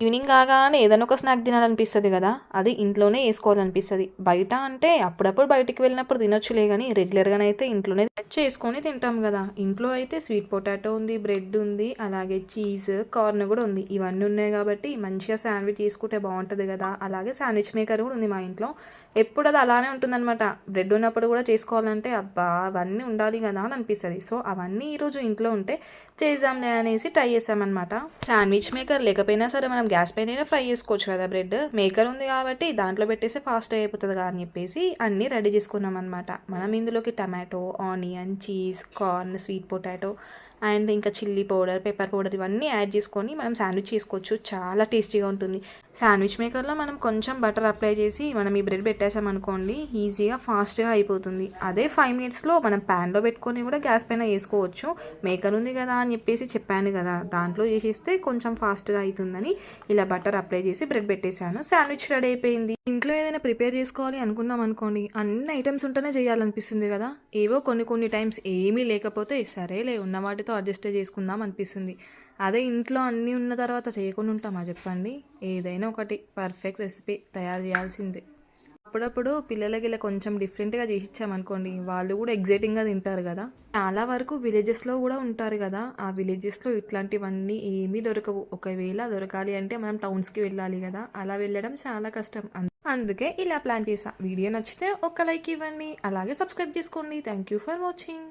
Evening కాగానే ఏదైనా ఒక స్నాక్ తినాలనిపిస్తుంది కదా, అది ఇంట్లోనే వేసుకోవాలనిపిస్తుంది. బయట అంటే అప్పుడప్పుడు బయటికి వెళ్ళినప్పుడు తినొచ్చులే కానీ రెగ్యులర్గానైతే ఇంట్లోనే చేసుకొని తింటాం కదా. ఇంట్లో అయితే స్వీట్ పొటాటో ఉంది, బ్రెడ్ ఉంది, అలాగే చీజ్, కార్న్ కూడా ఉంది. ఇవన్నీ ఉన్నాయి కాబట్టి మంచిగా శాండ్విచ్ చేసుకుంటే బాగుంటుంది కదా. అలాగే శాండ్విచ్ మేకర్ కూడా ఉంది మా ఇంట్లో. ఎప్పుడు అది అలానే ఉంటుందన్నమాట. బ్రెడ్ ఉన్నప్పుడు కూడా చేసుకోవాలంటే అబ్బా అవన్నీ ఉండాలి కదా అని అనిపిస్తుంది. సో అవన్నీ ఈరోజు ఇంట్లో ఉంటే చేద్దాంలే అనేసి ట్రై చేసామన్నమాట. శాండ్విచ్ మేకర్ లేకపోయినా సరే మనం గ్యాస్ పైన ఫ్రై చేసుకోవచ్చు కదా. బ్రెడ్ మేకర్ ఉంది కాబట్టి దాంట్లో పెట్టేసి ఫాస్ట్ అయిపోతుంది కదా అని చెప్పేసి అన్నీ రెడీ చేసుకున్నాం అనమాట. మనం ఇందులోకి tomato, onion, cheese, corn, sweet potato and ఇంకా చిల్లీ పౌడర్, పెప్పర్ పౌడర్ ఇవన్నీ యాడ్ చేసుకొని మనం శాండ్విచ్ చేసుకోవచ్చు. చాలా టేస్టీగా ఉంటుంది. శాండ్విచ్ మేకర్లో మనం కొంచెం బటర్ అప్లై చేసి మనం ఈ బ్రెడ్ పెట్టేసామనుకోండి, ఈజీగా ఫాస్ట్గా అయిపోతుంది. అదే 5 మినిట్స్లో మనం ప్యాన్లో పెట్టుకొని కూడా గ్యాస్ పైన వేసుకోవచ్చు. మేకర్ ఉంది కదా అని చెప్పేసి చెప్పాను కదా, దాంట్లో వేసేస్తే కొంచెం ఫాస్ట్గా అవుతుందని ఇలా బటర్ అప్లై చేసి బ్రెడ్ పెట్టేశాను. శాండ్విచ్ రెడీ అయిపోయింది. ఇంట్లో ఏదైనా ప్రిపేర్ చేసుకోవాలి అనుకున్నాం అనుకోండి, అన్ని ఐటమ్స్ ఉంటేనే చేయాలనిపిస్తుంది కదా. ఏవో కొన్ని టైమ్స్ ఏమీ లేకపోతే సరేలే ఉన్న వాటితో అడ్జస్ట్ చేసుకుందాం అనిపిస్తుంది. అదే ఇంట్లో అన్నీ ఉన్న తర్వాత చేయకుండా ఉంటామా చెప్పండి. ఏదైనా ఒకటి పర్ఫెక్ట్ రెసిపీ తయారు చేయాల్సిందే. అప్పుడప్పుడు పిల్లలకి ఇలా కొంచెం డిఫరెంట్గా చేసి ఇచ్చామనుకోండి, వాళ్ళు కూడా ఎగ్జైటింగ్గా తింటారు కదా. చాలా వరకు విలేజెస్లో కూడా ఉంటారు కదా, ఆ విలేజెస్లో ఇట్లాంటివన్నీ ఏమీ దొరకవు. ఒకవేళ దొరకాలి అంటే మనం టౌన్స్కి వెళ్ళాలి కదా, అలా వెళ్ళడం చాలా కష్టం. అందుకే ఇలా ప్లాన్ చేసా. వీడియో నచ్చితే ఒక లైక్ ఇవ్వండి, అలాగే సబ్స్క్రైబ్ చేసుకోండి. Thank you for watching.